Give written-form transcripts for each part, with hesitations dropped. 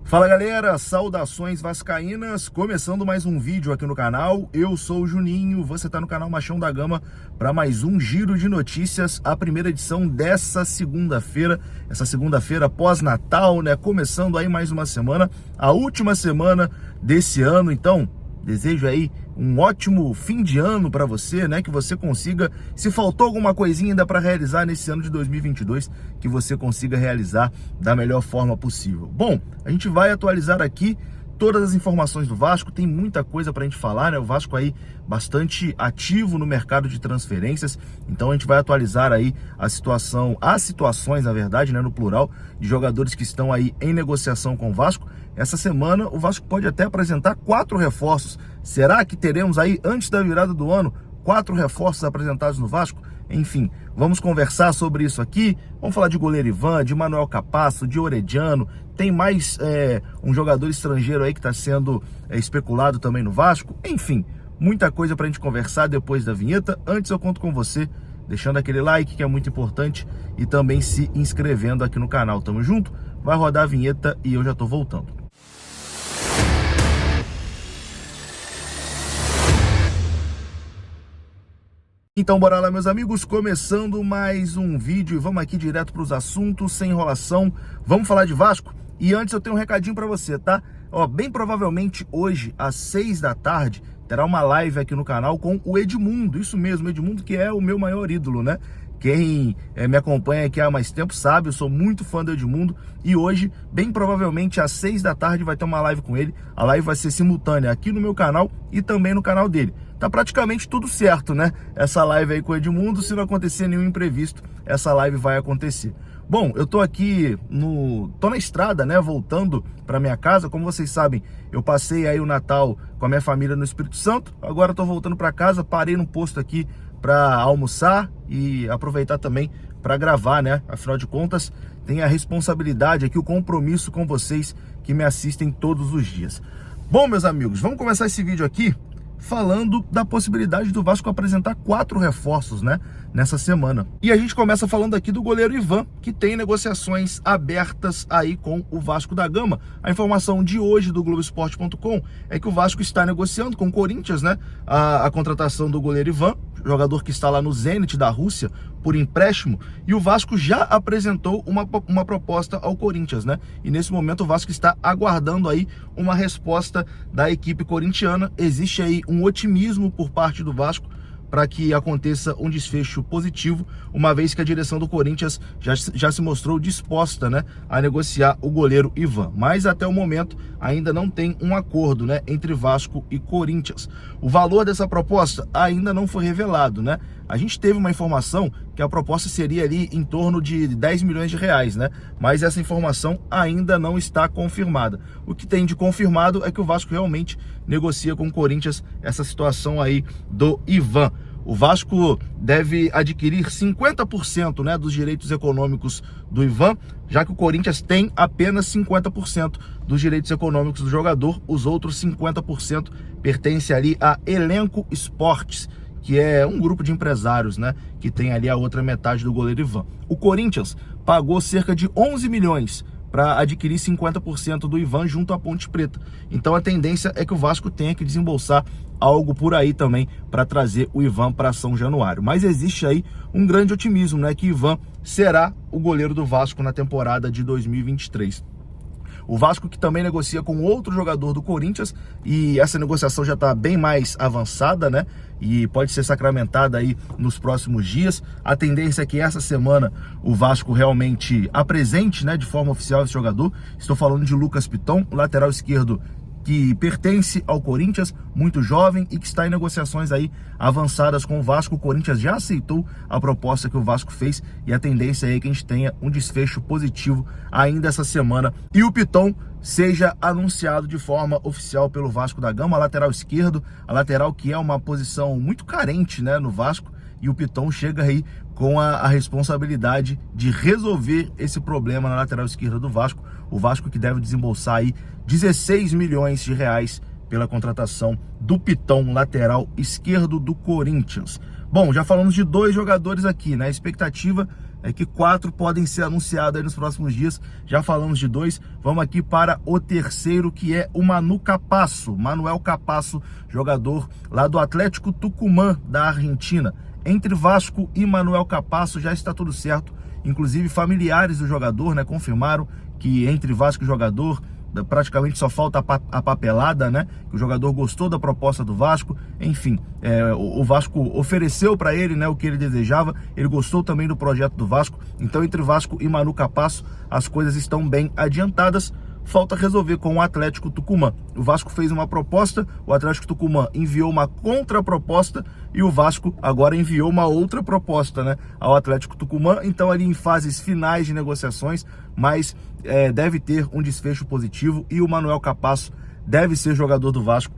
Fala galera, saudações vascaínas, começando mais um vídeo aqui no canal. Eu sou o Juninho, você tá no canal Machão da Gama para mais um giro de notícias, a primeira edição dessa segunda-feira, essa segunda-feira pós-Natal, né? Começando aí mais uma semana, a última semana desse ano, então desejo aí um ótimo fim de ano para você, né? Que você consiga, se faltou alguma coisinha ainda para realizar nesse ano de 2022, que você consiga realizar da melhor forma possível. Bom, a gente vai atualizar aqui todas as informações do Vasco, tem muita coisa para a gente falar, né? O Vasco aí bastante ativo no mercado de transferências, então a gente vai atualizar aí as situações, na verdade, né, no plural, de jogadores que estão aí em negociação com o Vasco. Essa semana o Vasco pode até apresentar 4 reforços. Será que teremos aí, antes da virada do ano, 4 reforços apresentados no Vasco? Enfim, vamos conversar sobre isso aqui. Vamos falar de goleiro Ivan, de Manuel Capasso, de Orediano. Tem mais um jogador estrangeiro aí que está sendo especulado também no Vasco. Enfim, muita coisa para a gente conversar depois da vinheta. Antes eu conto com você, deixando aquele like que é muito importante e também se inscrevendo aqui no canal. Tamo junto? Vai rodar a vinheta e eu já tô voltando. Então bora lá, meus amigos, começando mais um vídeo e vamos aqui direto para os assuntos, sem enrolação. Vamos falar de Vasco? E antes eu tenho um recadinho para você, tá? Ó, bem provavelmente hoje, às 6 da tarde, terá uma live aqui no canal com o Edmundo, isso mesmo, Edmundo, que é o meu maior ídolo, né? Quem me acompanha aqui há mais tempo sabe, eu sou muito fã do Edmundo. E hoje, bem provavelmente às 6 da tarde, vai ter uma live com ele. A live vai ser simultânea aqui no meu canal e também no canal dele. Tá praticamente tudo certo, né? Essa live aí com o Edmundo, se não acontecer nenhum imprevisto, essa live vai acontecer. Bom, eu tô aqui tô na estrada, né, voltando para minha casa. Como vocês sabem, eu passei aí o Natal com a minha família no Espírito Santo. Agora eu tô voltando para casa, parei no posto aqui para almoçar e aproveitar também para gravar, né? Afinal de contas, tenho a responsabilidade aqui, o compromisso com vocês que me assistem todos os dias. Bom, meus amigos, vamos começar esse vídeo aqui falando da possibilidade do Vasco apresentar 4 reforços, né, nessa semana. E a gente começa falando aqui do goleiro Ivan, que tem negociações abertas aí com o Vasco da Gama. A informação de hoje do Globoesporte.com é que o Vasco está negociando com o Corinthians, né, a contratação do goleiro Ivan, jogador que está lá no Zenit da Rússia por empréstimo, e o Vasco já apresentou uma proposta ao Corinthians, né? E nesse momento o Vasco está aguardando aí uma resposta da equipe corintiana. Existe aí um otimismo por parte do Vasco para que aconteça um desfecho positivo, uma vez que a direção do Corinthians já se mostrou disposta, né, a negociar o goleiro Ivan. Mas até o momento ainda não tem um acordo, né, entre Vasco e Corinthians. O valor dessa proposta ainda não foi revelado, né? A gente teve uma informação que a proposta seria ali em torno de 10 milhões de reais, né? Mas essa informação ainda não está confirmada. O que tem de confirmado é que o Vasco realmente negocia com o Corinthians essa situação aí do Ivan. O Vasco deve adquirir 50%, né, dos direitos econômicos do Ivan, já que o Corinthians tem apenas 50% dos direitos econômicos do jogador. Os outros 50% pertencem ali a Elenco Esportes, que é um grupo de empresários, né, que tem ali a outra metade do goleiro Ivan. O Corinthians pagou cerca de 11 milhões para adquirir 50% do Ivan junto à Ponte Preta. Então a tendência é que o Vasco tenha que desembolsar algo por aí também para trazer o Ivan para São Januário. Mas existe aí um grande otimismo, né, que Ivan será o goleiro do Vasco na temporada de 2023. O Vasco que também negocia com outro jogador do Corinthians, e essa negociação já está bem mais avançada, né? E pode ser sacramentada aí nos próximos dias. A tendência é que essa semana o Vasco realmente apresente, né, de forma oficial esse jogador. Estou falando de Lucas Piton, lateral esquerdo que pertence ao Corinthians, muito jovem e que está em negociações aí avançadas com o Vasco. O Corinthians já aceitou a proposta que o Vasco fez e a tendência é que a gente tenha um desfecho positivo ainda essa semana e o Piton seja anunciado de forma oficial pelo Vasco da Gama. Lateral esquerdo, a lateral que é uma posição muito carente, né, no Vasco, e o Piton chega aí com a responsabilidade de resolver esse problema na lateral esquerda do Vasco. O Vasco que deve desembolsar aí 16 milhões de reais pela contratação do Piton, lateral esquerdo do Corinthians. Bom, já falamos de 2 jogadores aqui, né? A expectativa é que 4 podem ser anunciados aí nos próximos dias. Já falamos de 2, vamos aqui para o terceiro, que é o Manu Capasso, Manuel Capasso, jogador lá do Atlético Tucumã, da Argentina. Entre Vasco e Manuel Capasso já está tudo certo, inclusive familiares do jogador, né, confirmaram que entre Vasco e jogador praticamente só falta a papelada, né? O jogador gostou da proposta do Vasco, enfim, o Vasco ofereceu para ele, né, o que ele desejava, ele gostou também do projeto do Vasco, então entre Vasco e Manu Capasso as coisas estão bem adiantadas. Falta resolver com o Atlético Tucumã. O Vasco fez uma proposta, o Atlético Tucumã enviou uma contraproposta e o Vasco agora enviou uma outra proposta, né, ao Atlético Tucumã. Então ali em fases finais de negociações, mas deve ter um desfecho positivo e o Manuel Capasso deve ser jogador do Vasco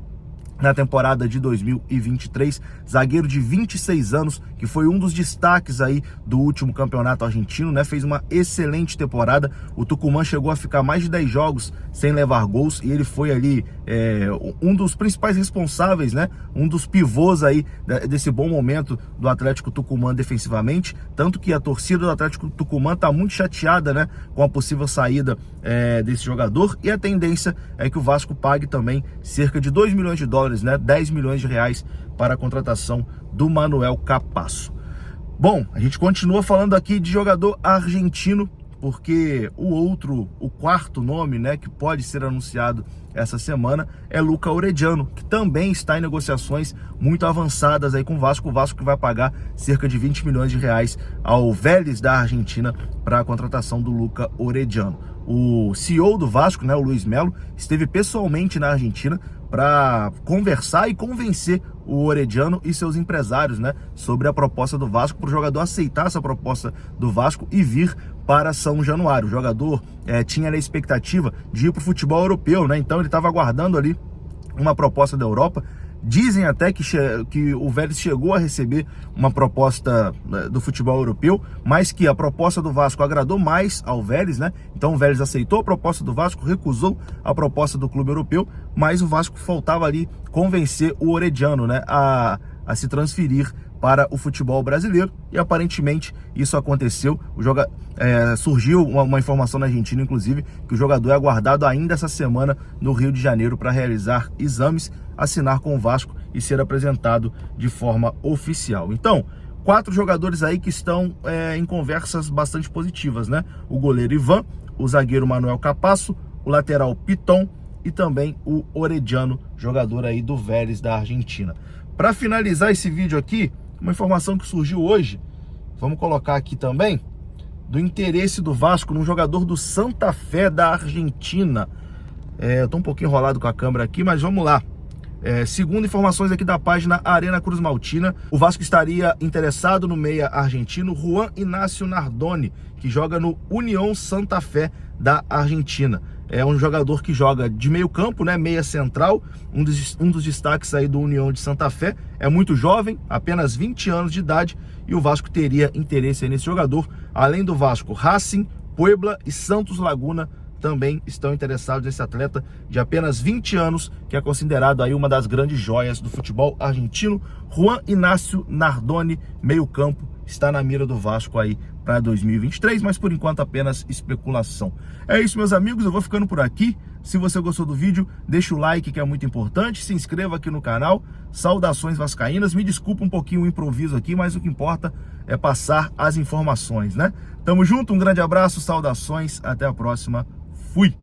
na temporada de 2023, zagueiro de 26 anos, que foi um dos destaques aí do último campeonato argentino, né? Fez uma excelente temporada. O Tucumã chegou a ficar mais de 10 jogos sem levar gols e ele foi ali um dos principais responsáveis, né? Um dos pivôs aí desse bom momento do Atlético Tucumã defensivamente, tanto que a torcida do Atlético Tucumã tá muito chateada, né, com a possível saída desse jogador, e a tendência é que o Vasco pague também cerca de 2 milhões de dólares, né, 10 milhões de reais para a contratação do Manuel Capasso. Bom, a gente continua falando aqui de jogador argentino, porque o quarto nome, né, que pode ser anunciado essa semana é Luca Orediano, que também está em negociações muito avançadas aí com o Vasco que vai pagar cerca de 20 milhões de reais ao Vélez da Argentina para a contratação do Luca Orediano. O CEO do Vasco, né, o Luiz Melo, esteve pessoalmente na Argentina para conversar e convencer o Orediano e seus empresários, né, sobre a proposta do Vasco, para o jogador aceitar essa proposta do Vasco e vir para São Januário. O jogador tinha a expectativa de ir para o futebol europeu, né, então ele estava aguardando ali uma proposta da Europa. Dizem até que o Vélez chegou a receber uma proposta do futebol europeu, mas que a proposta do Vasco agradou mais ao Vélez, né? Então o Vélez aceitou a proposta do Vasco, recusou a proposta do clube europeu, mas o Vasco faltava ali convencer o Orediano, né, a se transferir para o futebol brasileiro, e aparentemente isso aconteceu. Surgiu uma informação na Argentina, inclusive, que o jogador é aguardado ainda essa semana no Rio de Janeiro para realizar exames, assinar com o Vasco e ser apresentado de forma oficial. Então, 4 jogadores aí que estão em conversas bastante positivas, né? O goleiro Ivan, o zagueiro Manuel Capasso, o lateral Piton e também o Orediano, jogador aí do Vélez da Argentina. Para finalizar esse vídeo aqui, uma informação que surgiu hoje, vamos colocar aqui também, do interesse do Vasco num jogador do Santa Fé da Argentina. Eu tô um pouquinho enrolado com a câmera aqui, mas vamos lá. Segundo informações aqui da página Arena Cruz Maltina, o Vasco estaria interessado no meia argentino Juan Inácio Nardoni, que joga no Unión Santa Fé da Argentina. É um jogador que joga de meio campo, né, meia central, um dos destaques aí do União de Santa Fé. É muito jovem, apenas 20 anos de idade, e o Vasco teria interesse aí nesse jogador. Além do Vasco, Racing, Puebla e Santos Laguna também estão interessados nesse atleta de apenas 20 anos, que é considerado aí uma das grandes joias do futebol argentino. Juan Inácio Nardoni, meio campo, está na mira do Vasco aí para 2023, mas por enquanto apenas especulação. É isso, meus amigos, eu vou ficando por aqui. Se você gostou do vídeo, deixa o like, que é muito importante, se inscreva aqui no canal. Saudações vascaínas, me desculpa um pouquinho o improviso aqui, mas o que importa é passar as informações, né? Tamo junto, um grande abraço, saudações, até a próxima, fui!